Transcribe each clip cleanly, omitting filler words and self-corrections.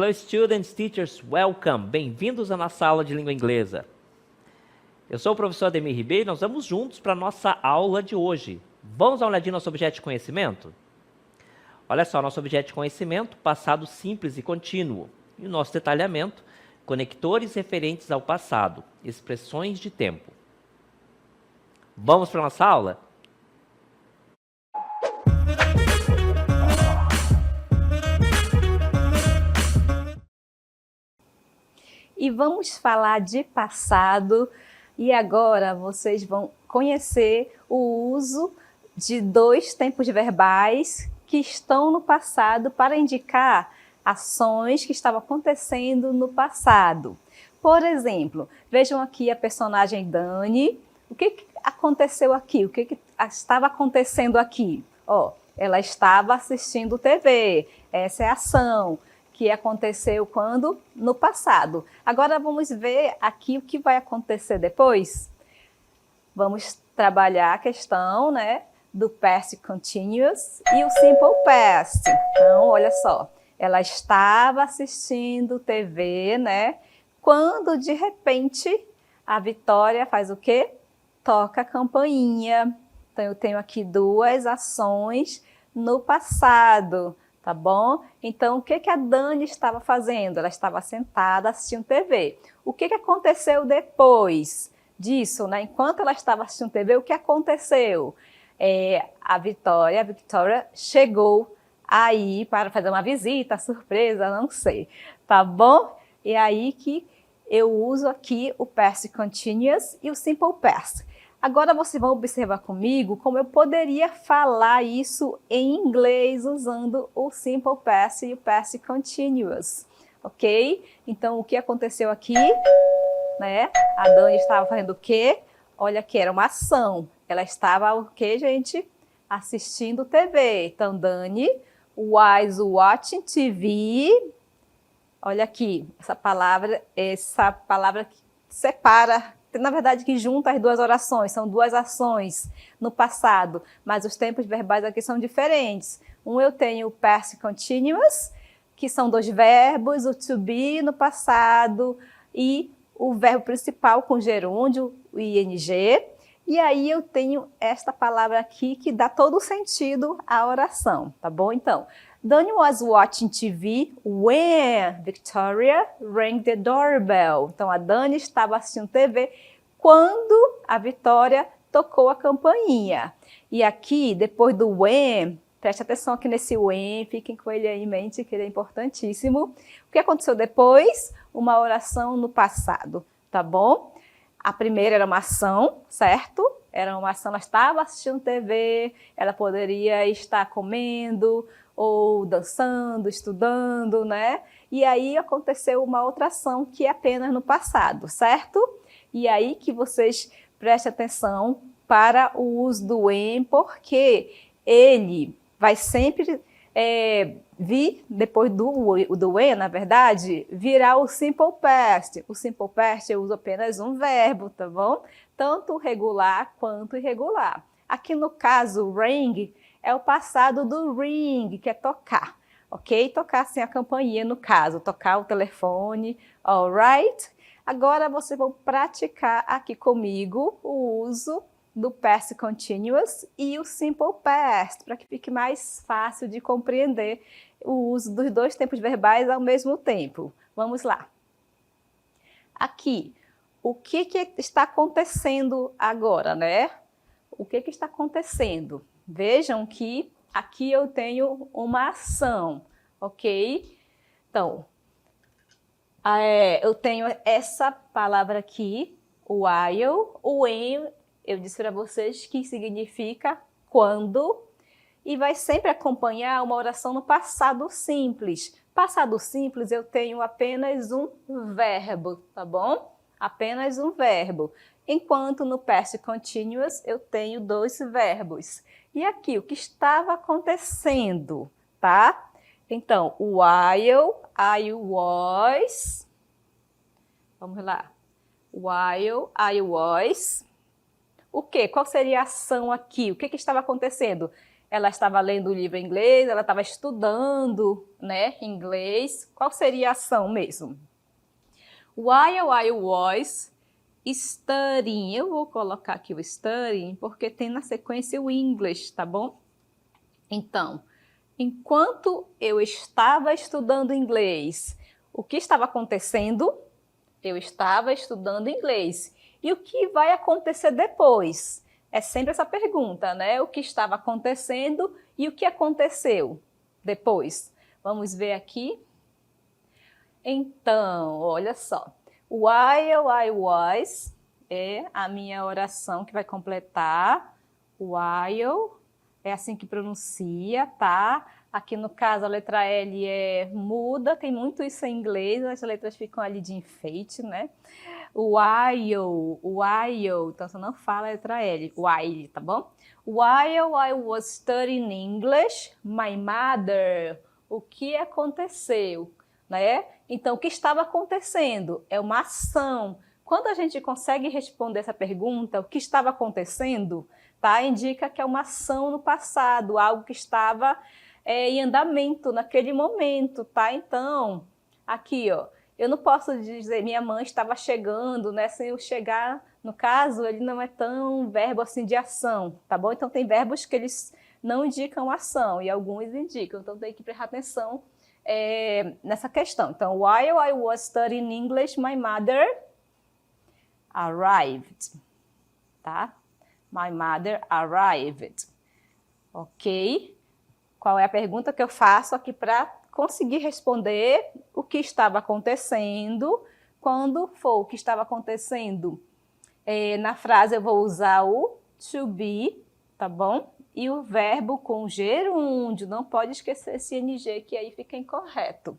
Hello students, teachers, welcome! Bem-vindos à nossa aula de língua inglesa. Eu sou o professor Ademir Ribeiro e nós vamos juntos para a nossa aula de hoje. Vamos dar uma olhadinha no nosso objeto de conhecimento? Olha só, nosso objeto de conhecimento, passado simples e contínuo. E o nosso detalhamento, conectores referentes ao passado, expressões de tempo. Vamos para a nossa aula? E vamos falar de passado, e agora vocês vão conhecer o uso de dois tempos verbais que estão no passado para indicar ações que estavam acontecendo no passado. Por exemplo, vejam aqui a personagem Dani. O que aconteceu aqui? O que estava acontecendo aqui? Ela estava assistindo TV. Essa é a ação que aconteceu quando? No passado. Agora vamos ver aqui o que vai acontecer depois. Vamos trabalhar a questão, do past continuous e o simple past. Então, olha só, ela estava assistindo TV, quando de repente a Vitória faz o quê? Toca a campainha. Então, eu tenho aqui duas ações no passado. Tá bom? Então, o que a Dani estava fazendo? Ela estava sentada assistindo TV. O que aconteceu depois disso? Enquanto ela estava assistindo TV, o que aconteceu? A Victoria chegou aí para fazer uma visita, surpresa, não sei. Tá bom? E aí que eu uso aqui o past continuous e o simple past. Agora vocês vão observar comigo como eu poderia falar isso em inglês usando o simple past e o past continuous, ok? Então, o que aconteceu aqui, A Dani estava fazendo o quê? Olha aqui, era uma ação. Ela estava, o quê, gente? Assistindo TV. Então, Dani was watching TV. Olha aqui, essa palavra que separa, na verdade, que junta as duas orações, são duas ações no passado, mas os tempos verbais aqui são diferentes. Eu tenho o past continuous, que são dois verbos, o to be no passado e o verbo principal com gerúndio, o ing. E aí eu tenho esta palavra aqui que dá todo o sentido à oração, tá bom? Então, Dani was watching TV when Victoria rang the doorbell. Então, a Dani estava assistindo TV quando a Vitória tocou a campainha. E aqui, depois do when, preste atenção aqui nesse when, fiquem com ele aí em mente, que ele é importantíssimo. O que aconteceu depois? Uma oração no passado, tá bom? A primeira era uma ação, certo? Era uma ação, ela estava assistindo TV, ela poderia estar comendo, ou dançando, estudando, E aí aconteceu uma outra ação que é apenas no passado, certo? E aí que vocês prestem atenção para o uso do when, porque ele vai sempre vir, depois do when, na verdade, virar o simple past. O simple past eu uso apenas um verbo, tá bom? Tanto regular quanto irregular. Aqui no caso, ring é o passado do ring, que é tocar, ok? Tocar assim a campainha, no caso, tocar o telefone, alright? Agora vocês vão praticar aqui comigo o uso do past continuous e o simple past, para que fique mais fácil de compreender o uso dos dois tempos verbais ao mesmo tempo. Vamos lá. Aqui, o que está acontecendo agora, O que está acontecendo? Vejam que aqui eu tenho uma ação, ok? Então, eu tenho essa palavra aqui, while, o when, eu disse para vocês que significa quando, e vai sempre acompanhar uma oração no passado simples. Passado simples eu tenho apenas um verbo, tá bom? Apenas um verbo. Enquanto no past continuous eu tenho dois verbos. E aqui, o que estava acontecendo, tá? Então, while I was... Vamos lá. While I was... O quê? Qual seria a ação aqui? O que estava acontecendo? Ela estava lendo o livro em inglês, ela estava estudando, né, inglês. Qual seria a ação mesmo? While I was studying. Eu vou colocar aqui o studying porque tem na sequência o English, tá bom? Então, enquanto eu estava estudando inglês, o que estava acontecendo? Eu estava estudando inglês. E o que vai acontecer depois? É sempre essa pergunta, né? O que estava acontecendo e o que aconteceu depois? Vamos ver aqui. Então, olha só. While I was é a minha oração que vai completar. While é assim que pronuncia, tá? Aqui no caso a letra L é muda, tem muito isso em inglês, as letras ficam ali de enfeite, né? While, então você não fala a letra L, while, tá bom? While I was studying English, my mother, o que aconteceu, né? Então, o que estava acontecendo é uma ação. Quando a gente consegue responder essa pergunta, o que estava acontecendo, tá? Indica que é uma ação no passado, algo que estava em andamento naquele momento, tá? Então, aqui, ó, eu não posso dizer minha mãe estava chegando, né? Sem eu chegar, no caso, ele não é tão verbo assim de ação, tá bom? Então, tem verbos que eles não indicam ação e alguns indicam, então tem que prestar atenção nessa questão. Então, while I was studying English, my mother arrived, tá? My mother arrived, ok? Qual é a pergunta que eu faço aqui para conseguir responder o que estava acontecendo? Quando for o que estava acontecendo, na frase eu vou usar o to be, tá bom? E o verbo com gerúndio, não pode esquecer esse ing, que aí fica incorreto.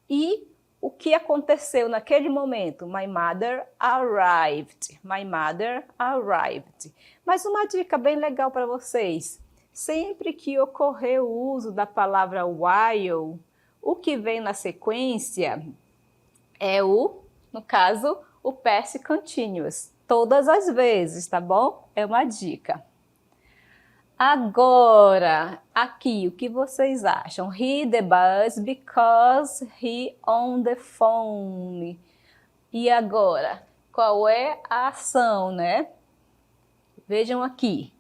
E o que aconteceu naquele momento? My mother arrived. My mother arrived. Mas uma dica bem legal para vocês. Sempre que ocorrer o uso da palavra while, o que vem na sequência é no caso, o past continuous. Todas as vezes, tá bom? É uma dica. Agora, aqui, o que vocês acham? He the bus because he on the phone. E agora, qual é a ação, né? Vejam aqui.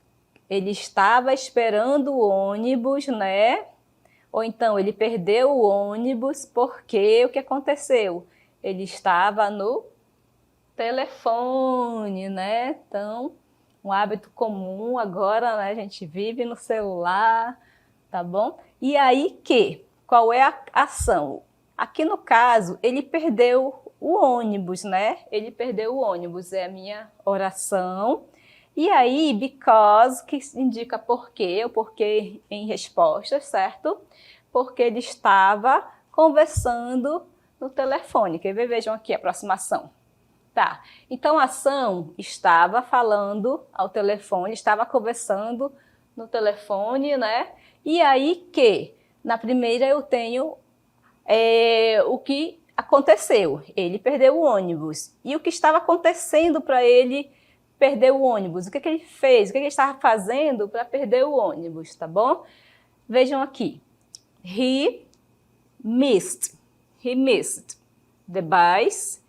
Ele estava esperando o ônibus, né? Ou então, ele perdeu o ônibus porque o que aconteceu? Ele estava no telefone, né? Então, um hábito comum agora, né? A gente vive no celular, tá bom? E aí qual é a ação? Aqui no caso, ele perdeu o ônibus, né? Ele perdeu o ônibus, é a minha oração. E aí, because, que indica porquê, o porquê em resposta, certo? Porque ele estava conversando no telefone. Quer ver? Vejam aqui a aproximação. Tá, então a ação estava falando ao telefone, estava conversando no telefone, né? E aí na primeira eu tenho o que aconteceu. Ele perdeu o ônibus. E o que estava acontecendo para ele perder o ônibus? O que ele fez? O que ele estava fazendo para perder o ônibus, tá bom? Vejam aqui. He missed the bus.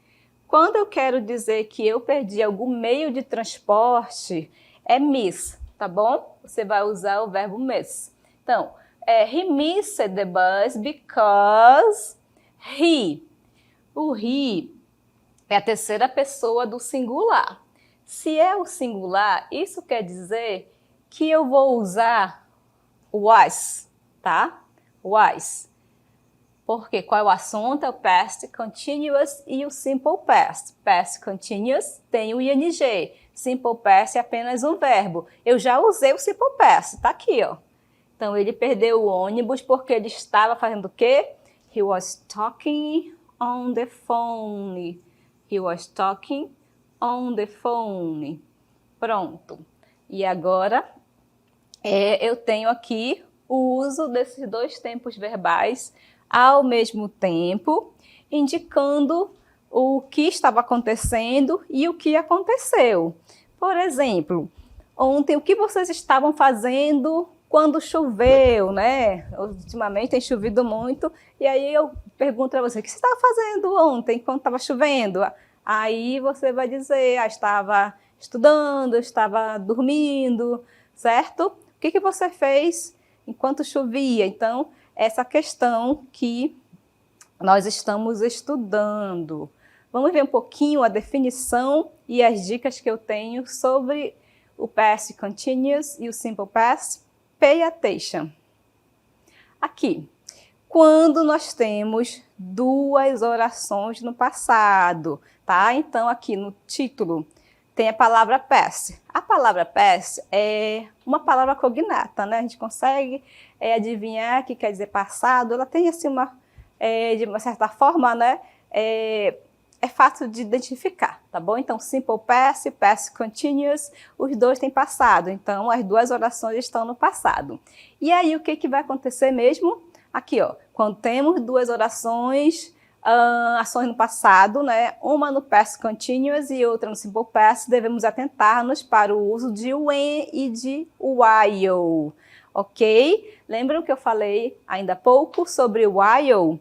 Quando eu quero dizer que eu perdi algum meio de transporte, é miss, tá bom? Você vai usar o verbo miss. Então, he missed the bus because o he é a terceira pessoa do singular. Se é o singular, isso quer dizer que eu vou usar was, tá? Was. Porque qual é o assunto? É o past continuous e o simple past. Past continuous tem o ing. Simple past é apenas um verbo. Eu já usei o simple past, tá aqui, ó. Então, ele perdeu o ônibus porque ele estava fazendo o quê? He was talking on the phone. He was talking on the phone. Pronto. E agora, eu tenho aqui o uso desses dois tempos verbais ao mesmo tempo, indicando o que estava acontecendo e o que aconteceu. Por exemplo, ontem, o que vocês estavam fazendo quando choveu, né? Ultimamente tem chovido muito, e aí eu pergunto para você, o que você estava fazendo ontem, quando estava chovendo? Aí você vai dizer, estava estudando, estava dormindo, certo? O que você fez enquanto chovia? Então, essa questão que nós estamos estudando. Vamos ver um pouquinho a definição e as dicas que eu tenho sobre o past continuous e o simple past. Pay attention. Aqui, quando nós temos duas orações no passado, tá? Então, aqui no título tem a palavra past. A palavra past é uma palavra cognata, né? A gente consegue adivinhar que quer dizer passado. Ela tem assim de uma certa forma, né? É fácil de identificar, tá bom? Então, simple past, past continuous, os dois têm passado. Então, as duas orações estão no passado. E aí, o que vai acontecer mesmo? Aqui, ó, quando temos duas orações, ações no passado, né? Uma no past continuous e outra no simple past, devemos atentar-nos para o uso de when e de while, ok? Lembram que eu falei ainda há pouco sobre o while?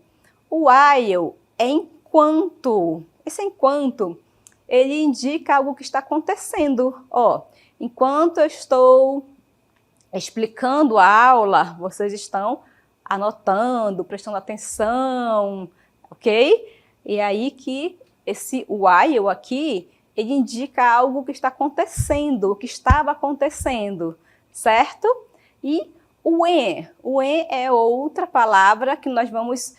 O while é enquanto. Esse enquanto, ele indica algo que está acontecendo. Ó, enquanto eu estou explicando a aula, vocês estão anotando, prestando atenção, ok? E aí que esse while aqui, ele indica algo que está acontecendo, o que estava acontecendo, certo? E o when é outra palavra que nós vamos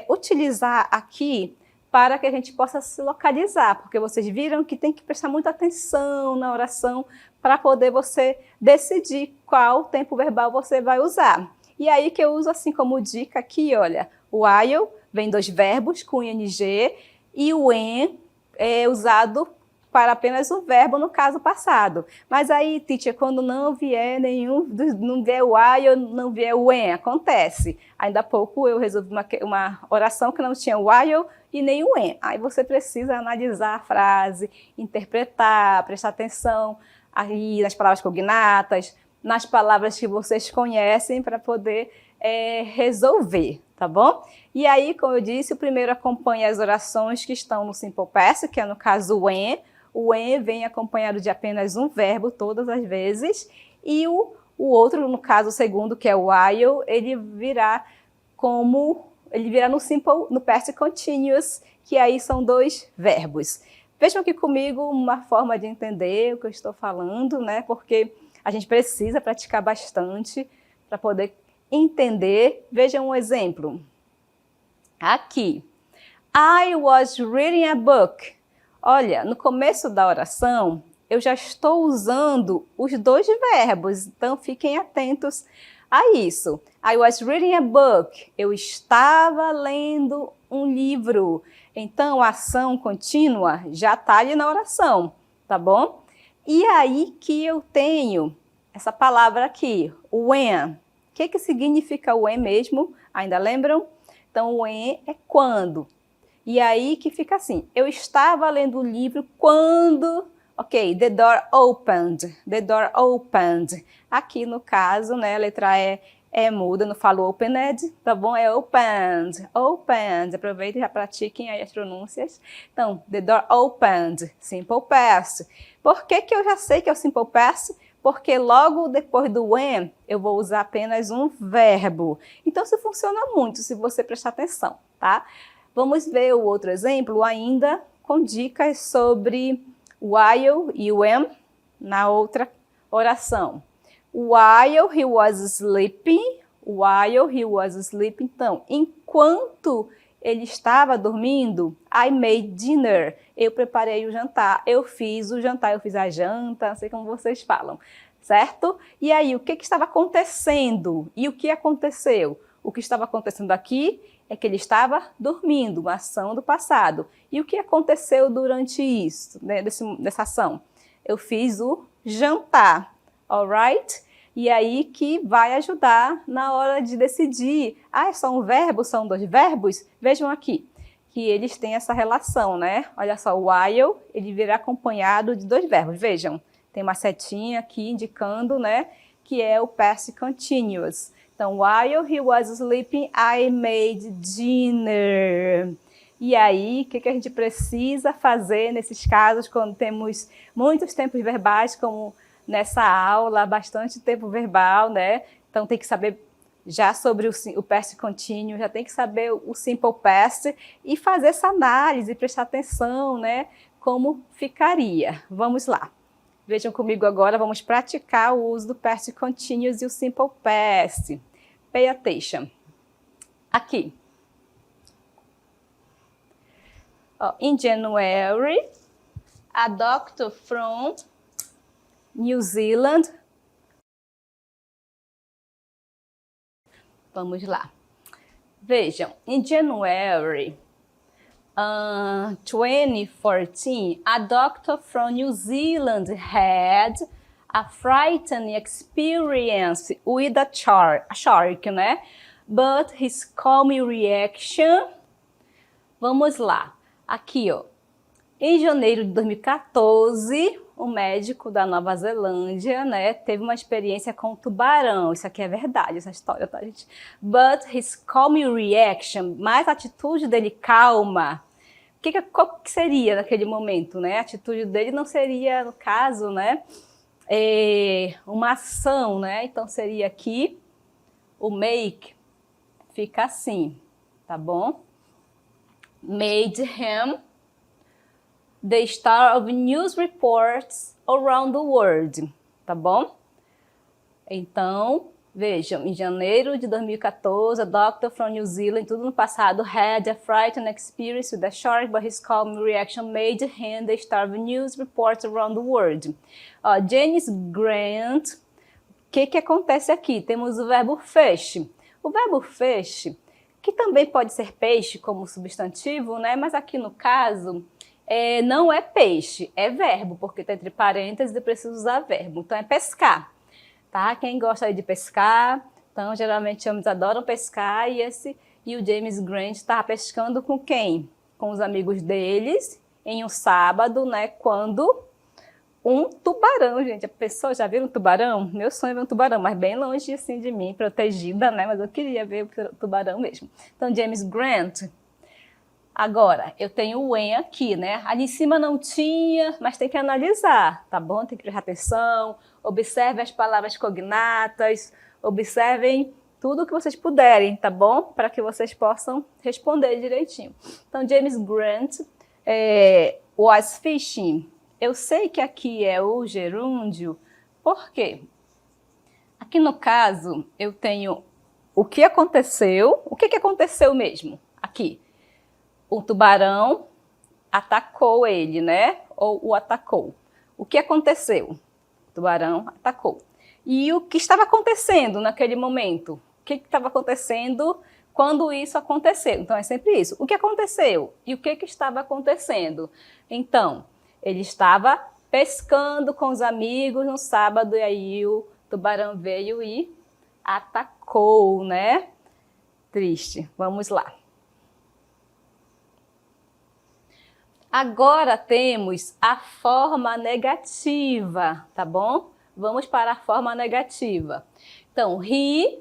utilizar aqui para que a gente possa se localizar, porque vocês viram que tem que prestar muita atenção na oração para poder você decidir qual tempo verbal você vai usar. E aí que eu uso assim como dica aqui, olha, o while vem dos verbos com ing e o when é usado para apenas o verbo no caso passado. Mas aí, teacher, quando não vier não vier o while, não vier o when, acontece. Ainda há pouco eu resolvi uma oração que não tinha o while e nem o when. Aí você precisa analisar a frase, interpretar, prestar atenção aí nas palavras cognatas, nas palavras que vocês conhecem para poder resolver, tá bom? E aí, como eu disse, o primeiro acompanha as orações que estão no simple past, que é no caso o when. O when vem acompanhado de apenas um verbo todas as vezes, e o outro, no caso o segundo, que é o while, ele virá no past continuous, que aí são dois verbos. Vejam aqui comigo uma forma de entender o que eu estou falando, né? Porque a gente precisa praticar bastante para poder entender. Vejam um exemplo. Aqui. I was reading a book. Olha, no começo da oração, eu já estou usando os dois verbos, então fiquem atentos a isso. I was reading a book. Eu estava lendo um livro. Então, a ação contínua já está ali na oração, tá bom? E aí que eu tenho essa palavra aqui, when. O que significa when mesmo? Ainda lembram? Então, when é quando. E aí que fica assim, eu estava lendo o livro quando, ok, the door opened, Aqui no caso, né, a letra E é muda, não falo opened, tá bom? É opened. Aproveitem e já pratiquem aí as pronúncias. Então, the door opened, simple past. Por que eu já sei que é o simple past? Porque logo depois do when, eu vou usar apenas um verbo. Então, isso funciona muito, se você prestar atenção, tá? Vamos ver o outro exemplo ainda com dicas sobre while e when na outra oração. While he was sleeping. Então, enquanto ele estava dormindo, I made dinner. Eu preparei o jantar, eu fiz a janta, não sei como vocês falam, certo? E aí, o que estava acontecendo? E o que aconteceu? O que estava acontecendo aqui é que ele estava dormindo, uma ação do passado. E o que aconteceu durante isso, né, dessa ação? Eu fiz o jantar, alright? E aí que vai ajudar na hora de decidir. Ah, é só um verbo, são dois verbos? Vejam aqui, que eles têm essa relação, né? Olha só, o while, ele virá acompanhado de dois verbos. Vejam, tem uma setinha aqui indicando, né, que é o past continuous. Então, while he was sleeping, I made dinner. E aí, o que a gente precisa fazer nesses casos, quando temos muitos tempos verbais, como nessa aula, bastante tempo verbal, né? Então, tem que saber já sobre o past continuous, já tem que saber o simple past e fazer essa análise, prestar atenção, né? Como ficaria. Vamos lá. Vejam comigo agora, vamos praticar o uso do past continuous e o simple past. Pay attention. Aqui. In January, a doctor from New Zealand. Vamos lá. Vejam, in January 2014, a doctor from New Zealand had a frightening experience with a shark, né? But his calm reaction... Vamos lá. Aqui, ó. Em janeiro de 2014, o médico da Nova Zelândia, né, teve uma experiência com um tubarão. Isso aqui é verdade, essa história, tá, gente? But his calm reaction, mas a atitude dele calma, qual que seria naquele momento, né? A atitude dele não seria, no caso, né, uma ação, né? Então seria aqui, o make fica assim, tá bom? Made him the star of news reports around the world, tá bom? Então, vejam, em janeiro de 2014, a doctor from New Zealand, tudo no passado, had a frightening experience with a shark, but his calm reaction made him the star of news reports around the world. James Grant, o que acontece aqui? Temos o verbo fish. O verbo fish, que também pode ser peixe como substantivo, né? Mas aqui no caso, não é peixe, é verbo, porque está entre parênteses e preciso usar verbo. Então é pescar, tá? Quem gosta aí de pescar, então geralmente homens adoram pescar e o James Grant estava pescando com quem? Com os amigos deles em um sábado, né? Quando um tubarão, gente, a pessoa já viu um tubarão? Meu sonho é ver um tubarão, mas bem longe assim de mim, protegida, né? Mas eu queria ver o tubarão mesmo. Então James Grant. Agora, eu tenho o when aqui, né? Ali em cima não tinha, mas tem que analisar, tá bom? Tem que prestar atenção, observe as palavras cognatas, observem tudo que vocês puderem, tá bom? Para que vocês possam responder direitinho. Então, James Grant was fishing. Eu sei que aqui é o gerúndio, por quê? Aqui no caso, eu tenho o que aconteceu, o que aconteceu mesmo aqui? O tubarão atacou ele, né? Ou o atacou. O que aconteceu? O tubarão atacou. E o que estava acontecendo naquele momento? O que estava acontecendo quando isso aconteceu? Então, é sempre isso. O que aconteceu? E o que estava acontecendo? Então, ele estava pescando com os amigos no sábado e aí o tubarão veio e atacou, né? Triste. Vamos lá. Agora temos a forma negativa, tá bom? Vamos para a forma negativa. Então, he,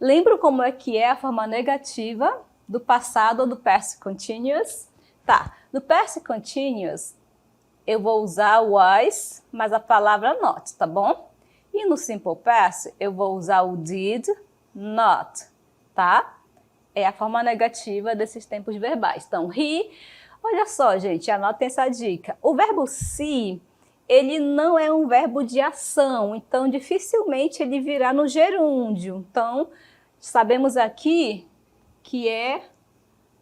lembram como é que é a forma negativa do passado ou do past continuous? Tá, no past continuous eu vou usar o was, mas a palavra not, tá bom? E no simple past eu vou usar o did, not, tá? É a forma negativa desses tempos verbais. Então, he... Olha só, gente, anotem essa dica. O verbo see, ele não é um verbo de ação, então dificilmente ele virá no gerúndio. Então, sabemos aqui que é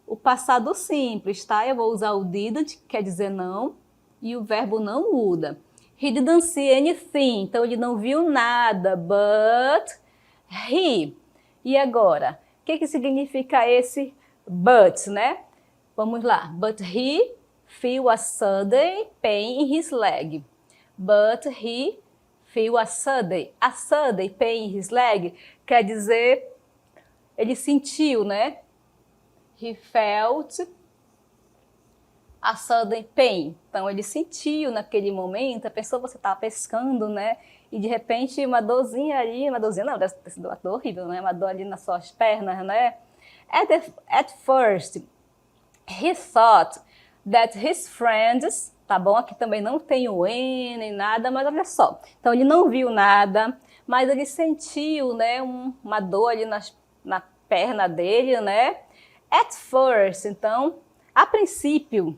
o passado simples, tá? Eu vou usar o didn't, que quer dizer não, e o verbo não muda. He didn't see anything, então ele não viu nada, but he. E agora, o que significa esse but, né? Vamos lá. But he feel a sudden pain in his leg. But he feel a sudden pain in his leg quer dizer ele sentiu, né? He felt a sudden pain. Então ele sentiu naquele momento, a pessoa você estava pescando, né? e de repente uma dorzinha ali, uma dorzinha não, deve ter sido uma dor horrível, né? Uma dor ali nas suas pernas, né? At first, he thought that his friends, tá bom? Aqui também não tem o N nem nada, mas olha só. Então ele não viu nada, mas ele sentiu, né, uma dor ali na perna dele, né? At first, então, a princípio,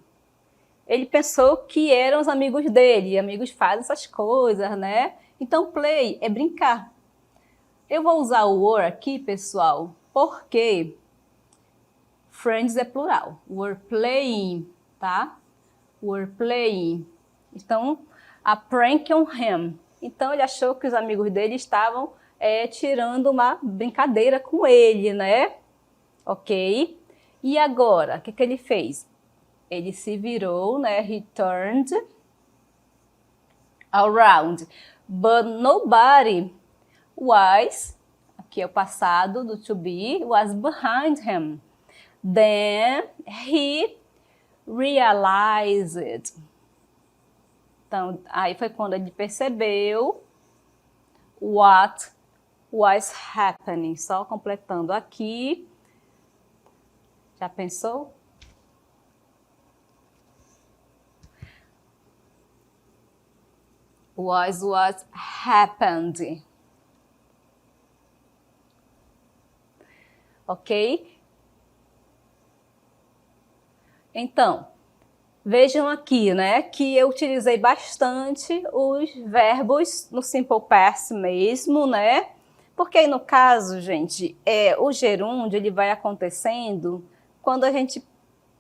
ele pensou que eram os amigos dele. E amigos fazem essas coisas, né? Então, play é brincar. Eu vou usar o were aqui, pessoal, porque friends é plural. Were playing, tá? Were playing. Então, a prank on him. Então, ele achou que os amigos dele estavam tirando uma brincadeira com ele, né? Ok? E agora, o que ele fez? Ele se virou, né? He turned around. But nobody was, aqui é o passado do to be, was behind him. Then he realized. Então, aí foi quando ele percebeu what was happening. Só completando aqui. Já pensou? Was what happened. Ok? Então, vejam aqui, né, que eu utilizei bastante os verbos no simple past mesmo, né? Porque aí no caso, gente, o gerúndio ele vai acontecendo quando a gente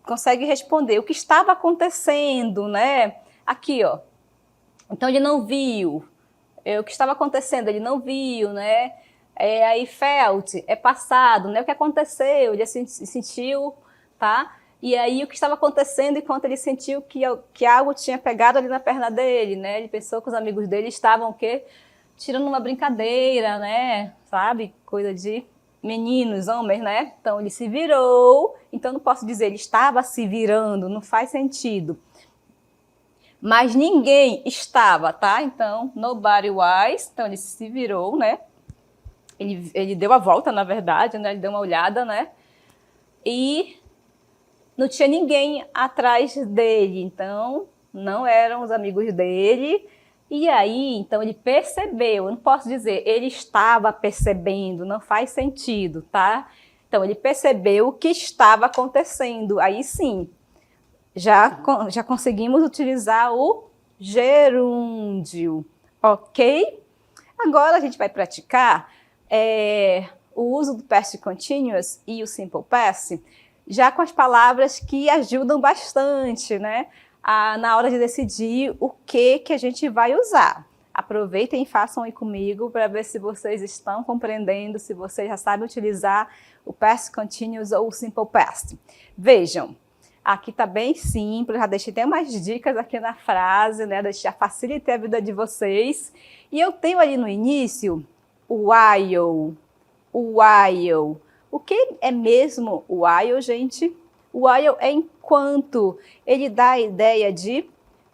consegue responder o que estava acontecendo, né? Aqui, ó. Então ele não viu. O que estava acontecendo, ele não viu, né? Aí felt, é passado, né? O que aconteceu, ele sentiu, tá? E aí o que estava acontecendo enquanto ele sentiu que algo tinha pegado ali na perna dele, né? Ele pensou que os amigos dele estavam o quê? Tirando uma brincadeira, né? Sabe? Coisa de meninos, homens, né? Então ele se virou, então não posso dizer ele estava se virando, não faz sentido. Mas ninguém estava, tá? Então, nobody was, então ele se virou, né? Ele deu a volta, na verdade, né? Ele deu uma olhada, né? E não tinha ninguém atrás dele, então não eram os amigos dele. E aí, então ele percebeu, eu não posso dizer ele estava percebendo, não faz sentido, tá? Então ele percebeu o que estava acontecendo, aí sim, já conseguimos utilizar o gerúndio, ok? Agora a gente vai praticar o uso do past continuous e o simple past, já com as palavras que ajudam bastante, né? Na hora de decidir o que a gente vai usar. Aproveitem e façam aí comigo para ver se vocês estão compreendendo, se vocês já sabem utilizar o past continuous ou o simple past. Vejam, aqui está bem simples, já deixei até umas dicas aqui na frase, né? Já facilitei a vida de vocês. E eu tenho ali no início o while. O que é mesmo o while, gente? O while é enquanto. Ele dá a ideia de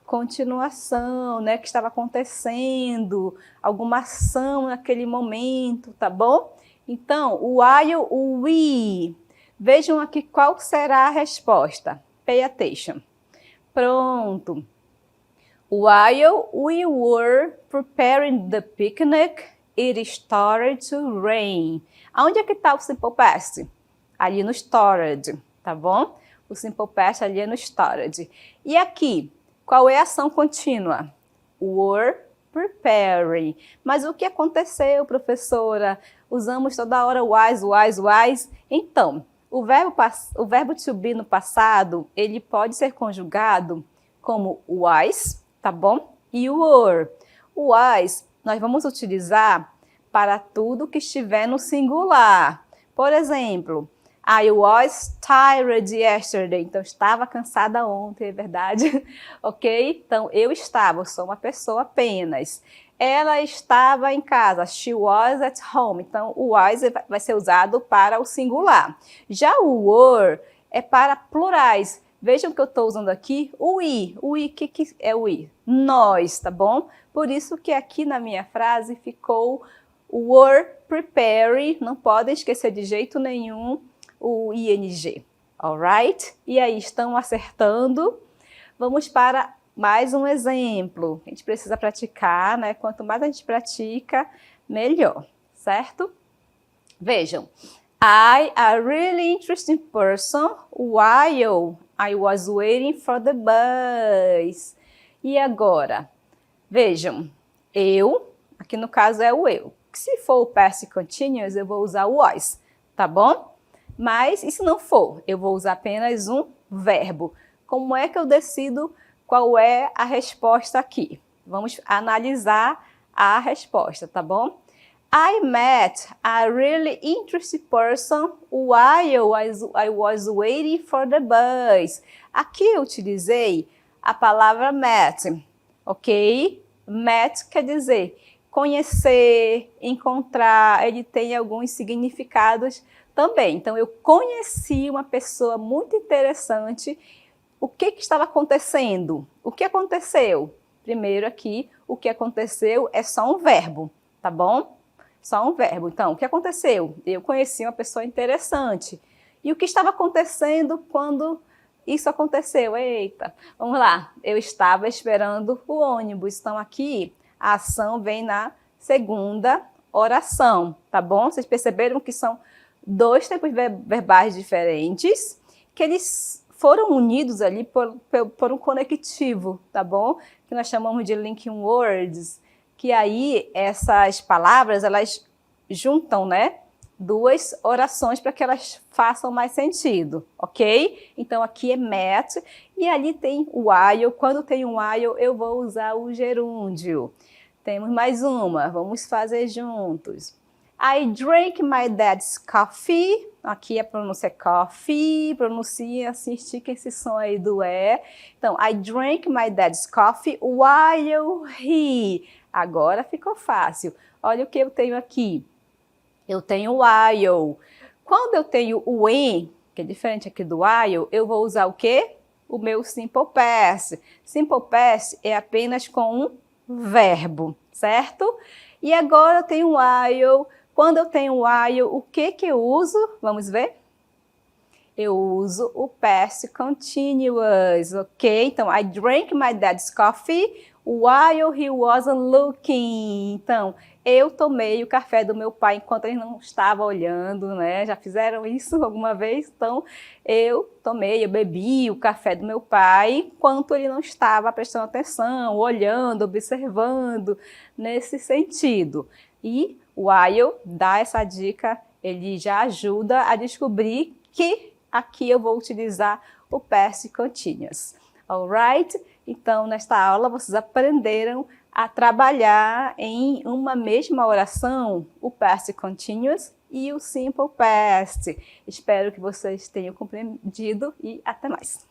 continuação, né? Que estava acontecendo, alguma ação naquele momento, tá bom? Então, o while, o we. Vejam aqui qual será a resposta. Pay attention. Pronto. While we were preparing the picnic, it started to rain. Aonde é que está o simple past? Ali no started, tá bom? O simple past ali é no started. E aqui, qual é a ação contínua? Were preparing. Mas o que aconteceu, professora? Usamos toda hora was. Então, o verbo to be no passado, ele pode ser conjugado como was, tá bom? E were. O was nós vamos utilizar para tudo que estiver no singular. Por exemplo, I was tired yesterday. Então, estava cansada ontem, é verdade? Ok? Então, eu sou uma pessoa apenas. Ela estava em casa. She was at home. Então, o was vai ser usado para o singular. Já o were é para plurais. Vejam que eu estou usando aqui o I. O I, o que é o I? Nós, tá bom? Por isso que aqui na minha frase ficou were preparing. Não podem esquecer de jeito nenhum o ing. Alright? E aí, estão acertando? Vamos para mais um exemplo. A gente precisa praticar, né? Quanto mais a gente pratica, melhor, certo? Vejam. I, a really interesting person, while I was waiting for the bus. E agora? Vejam, eu, aqui no caso é o eu. Se for o past continuous, eu vou usar o was, tá bom? Mas, e se não for? Eu vou usar apenas um verbo. Como é que eu decido qual é a resposta aqui? Vamos analisar a resposta, tá bom? I met a really interesting person while I was waiting for the bus. Aqui eu utilizei a palavra met, ok? Met quer dizer conhecer, encontrar, ele tem alguns significados também. Então, eu conheci uma pessoa muito interessante. O que estava acontecendo? O que aconteceu? Primeiro aqui, o que aconteceu é só um verbo, tá bom? Só um verbo. Então, o que aconteceu? Eu conheci uma pessoa interessante. E o que estava acontecendo quando isso aconteceu? Eita, vamos lá. Eu estava esperando o ônibus. Então, aqui, a ação vem na segunda oração, tá bom? Vocês perceberam que são dois tempos verbais diferentes, que eles foram unidos ali por um conectivo, tá bom? Que nós chamamos de linking words. Que aí essas palavras, elas juntam, né, duas orações para que elas façam mais sentido, ok? Então, aqui é met, e ali tem o while. Quando tem um while, eu vou usar o gerúndio. Temos mais uma, vamos fazer juntos. I drank my dad's coffee. Aqui a pronúncia é coffee, pronuncia assim, estica esse som aí do E. Então, I drank my dad's coffee while he... Agora ficou fácil. Olha o que eu tenho aqui. Eu tenho while. Quando eu tenho o when, que é diferente aqui do while, eu vou usar o quê? O meu simple past. Simple past é apenas com um verbo, certo? E agora eu tenho while. Quando eu tenho while, o que eu uso? Vamos ver? Eu uso o past continuous, ok? Então, I drank my dad's coffee while he wasn't looking. Então, eu tomei o café do meu pai enquanto ele não estava olhando, né? Já fizeram isso alguma vez? Então, eu bebi o café do meu pai enquanto ele não estava prestando atenção, olhando, observando, nesse sentido. E o while dá essa dica, ele já ajuda a descobrir que aqui eu vou utilizar o past continuous. Alright? Então, nesta aula, vocês aprenderam a trabalhar em uma mesma oração o past continuous e o simple past. Espero que vocês tenham compreendido e até mais.